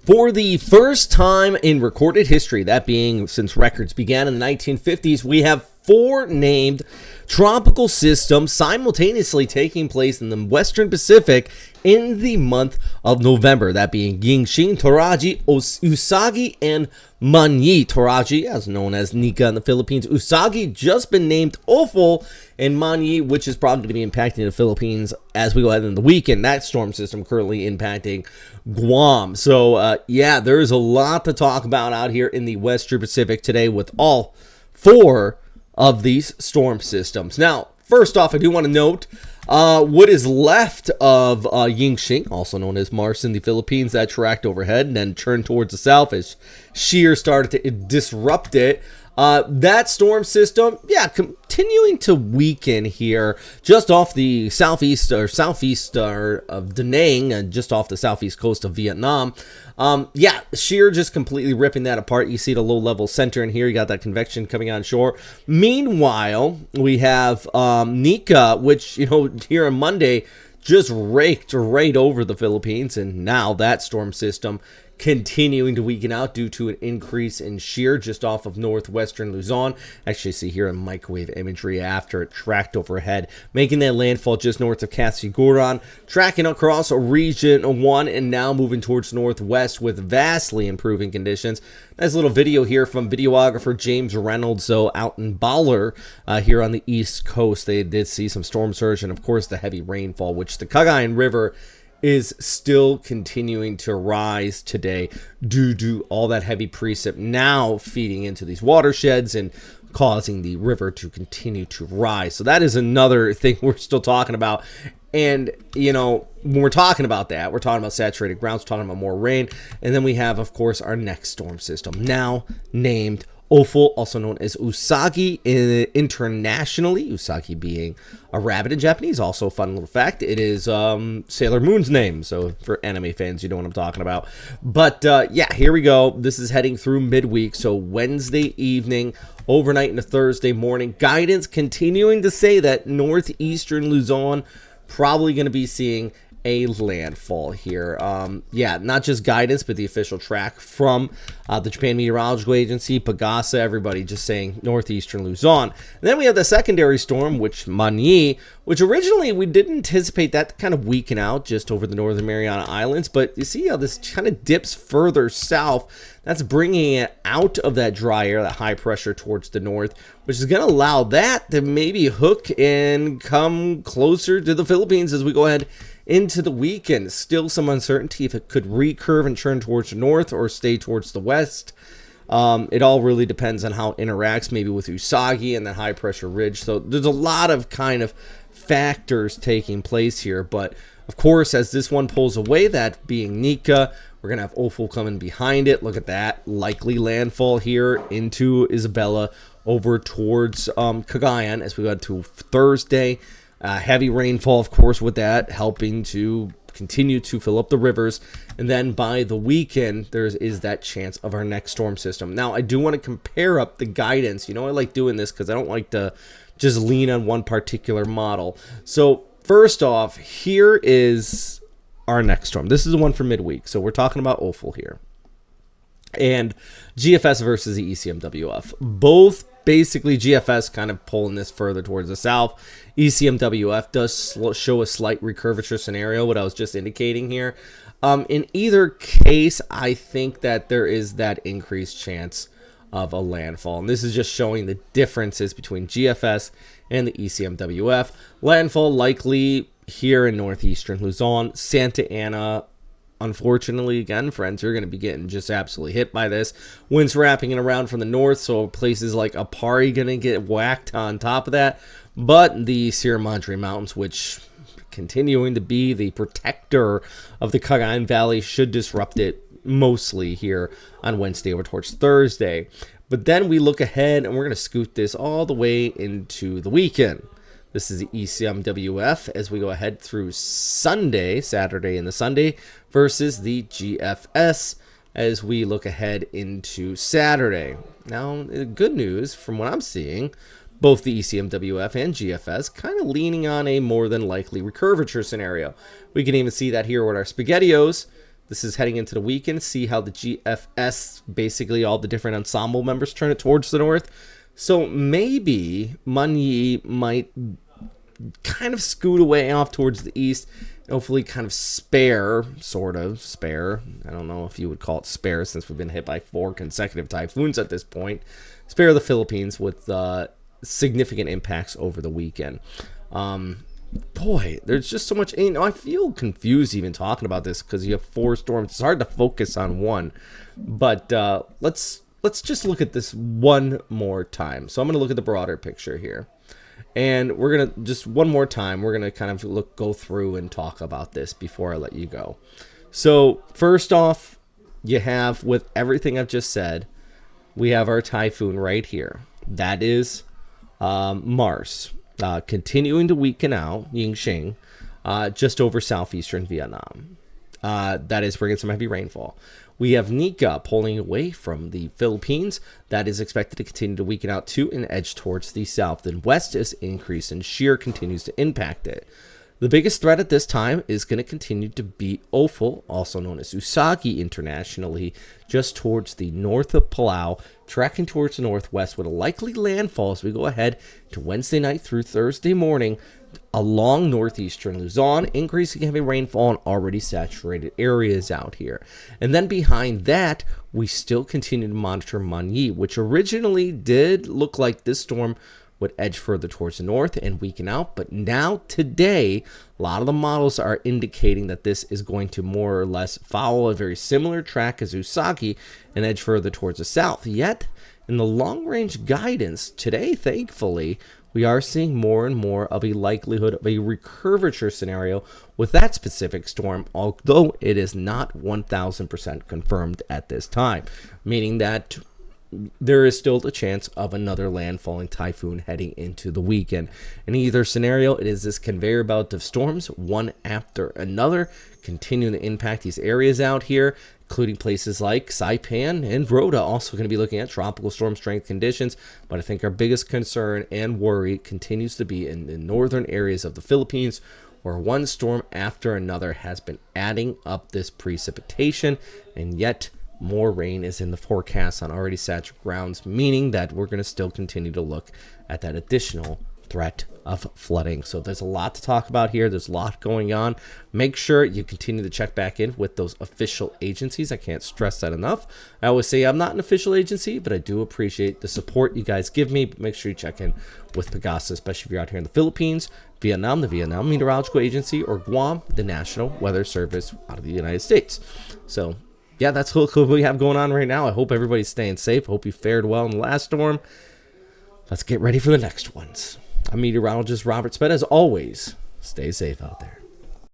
For the first time in recorded history, that being since records began in the 1950s, we have 4 named tropical systems simultaneously taking place in the Western Pacific in the month of November. That being Yingxing, Toraji, Usagi, and Manyi. Toraji, as known as Nika in the Philippines. Usagi just been named Ofel, and Manyi, which is probably going to be impacting the Philippines as we go ahead in the weekend. That storm system currently impacting Guam. So, yeah, there's a lot to talk about out here in the Western Pacific today with all 4 of these storm systems. Now, first off, I do want to note what is left of Yingxing, also known as Mars in the Philippines, that tracked overhead and then turned towards the south as shear started to disrupt it. That storm system, yeah, continuing to weaken here just off the southeast of Da Nang and just off the southeast coast of Vietnam. Yeah, shear just completely ripping that apart. You see the low-level center in here. You got that convection coming on shore. Meanwhile, we have Nika, which, here on Monday just raked right over the Philippines, and now that storm system continuing to weaken out due to an increase in shear just off of northwestern Luzon. Actually, see here in microwave imagery after it tracked overhead, making that landfall just north of Casiguran, tracking across region 1 and now moving towards northwest with vastly improving conditions. Nice little video here from videographer James Reynolds, so out in Baller here on the east coast. They did see some storm surge and, of course, the heavy rainfall, which the Cagayan River is still continuing to rise today due to all that heavy precip now feeding into these watersheds and causing the river to continue to rise. So that is another thing we're still talking about. And, when we're talking about that, we're talking about saturated grounds, we're talking about more rain. And then we have, of course, our next storm system, now named Ofel, also known as Usagi internationally. Usagi being a rabbit in Japanese. Also a fun little fact, it is Sailor Moon's name. So for anime fans, you know what I'm talking about. But yeah, here we go. This is heading through midweek. So Wednesday evening, overnight into Thursday morning. Guidance continuing to say that northeastern Luzon probably going to be seeing a landfall here. Yeah, not just guidance, but the official track from the Japan Meteorological Agency, Pagasa, everybody just saying northeastern Luzon. And then we have the secondary storm, which Manyi, which originally we didn't anticipate that to kind of weaken out just over the northern Mariana Islands, but you see how this kind of dips further south. That's bringing it out of that dry air, that high pressure towards the north, which is going to allow that to maybe hook and come closer to the Philippines as we go ahead into the weekend. Still some uncertainty if it could recurve and turn towards the north or stay towards the west. It all really depends on how it interacts maybe with Usagi and that high pressure ridge. So there's a lot of kind of factors taking place here. But of course, as this one pulls away, that being Nika, we're going to have Ofel coming behind it. Look at that likely landfall here into Isabela over towards Cagayan as we go to Thursday. Heavy rainfall, of course, with that helping to continue to fill up the rivers. And then by the weekend, there is that chance of our next storm system. Now, I do want to compare up the guidance. I like doing this because I don't like to just lean on one particular model. So first off, here is our next storm. This is the one for midweek. So we're talking about Ofel here. And GFS versus the ECMWF. Both basically GFS kind of pulling this further towards the south. ECMWF does show a slight recurvature scenario, what I was just indicating here. In either case, I think that there is that increased chance of a landfall. And this is just showing the differences between GFS and the ECMWF. Landfall likely here in northeastern Luzon. Santa Ana, unfortunately, again, friends, you're going to be getting just absolutely hit by this. Winds wrapping it around from the north, so places like Apari going to get whacked on top of that. But the Sierra Madre Mountains, which continuing to be the protector of the Cagayan Valley, should disrupt it mostly here on Wednesday over towards Thursday. But then we look ahead, and we're going to scoot this all the way into the weekend. This is the ECMWF as we go ahead through Saturday and the Sunday versus the GFS as we look ahead into Saturday. Now, good news from what I'm seeing, both the ECMWF and GFS kind of leaning on a more than likely recurvature scenario. We can even see that here with our SpaghettiOs. This is heading into the weekend. See how the GFS, basically all the different ensemble members, turn it towards the north. So maybe Manyi might kind of scoot away off towards the east. Hopefully kind of spare. I don't know if you would call it spare since we've been hit by 4 consecutive typhoons at this point. Spare the Philippines with significant impacts over the weekend. Boy, there's just so much. I feel confused even talking about this because you have 4 storms. It's hard to focus on one. But let's just look at this one more time. So I'm going to look at the broader picture here. And we're going to, just one more time, we're going to kind of go through and talk about this before I let you go. So first off, you have, with everything I've just said, we have our typhoon right here. That is Mars, continuing to weaken out, Yingxing, just over southeastern Vietnam. That is bringing some heavy rainfall. We have Nika pulling away from the Philippines. That is expected to continue to weaken out too and edge towards the south and west as increase in shear continues to impact it. The biggest threat at this time is going to continue to be Ofel, also known as Usagi internationally, just towards the north of Palau, tracking towards the northwest with a likely landfall as we go ahead to Wednesday night through Thursday morning along northeastern Luzon, increasing heavy rainfall in already saturated areas out here. And then behind that, we still continue to monitor Manyi, which originally did look like this storm would edge further towards the north and weaken out. But now today, a lot of the models are indicating that this is going to more or less follow a very similar track as Usagi and edge further towards the south. Yet, in the long-range guidance today, thankfully, we are seeing more and more of a likelihood of a recurvature scenario with that specific storm, although it is not 1000% confirmed at this time, meaning that there is still the chance of another landfalling typhoon heading into the weekend. In either scenario, it is this conveyor belt of storms, one after another, continuing to impact these areas out here, including places like Saipan and Rota, also going to be looking at tropical storm strength conditions. But I think our biggest concern and worry continues to be in the northern areas of the Philippines, where one storm after another has been adding up this precipitation, and yet more rain is in the forecast on already saturated grounds, meaning that we're going to still continue to look at that additional threat of flooding. So there's a lot to talk about here. There's a lot going on. Make sure you continue to check back in with those official agencies. I can't stress that enough. I always say I'm not an official agency, but I do appreciate the support you guys give me. But make sure you check in with Pagasa, especially if you're out here in the Philippines, Vietnam, the Vietnam Meteorological Agency, or Guam, the National Weather Service out of the United States. So yeah, that's what we have going on right now. I hope everybody's staying safe. Hope you fared well in the last storm. Let's get ready for the next ones. I'm meteorologist Robert Spett. As always, stay safe out there.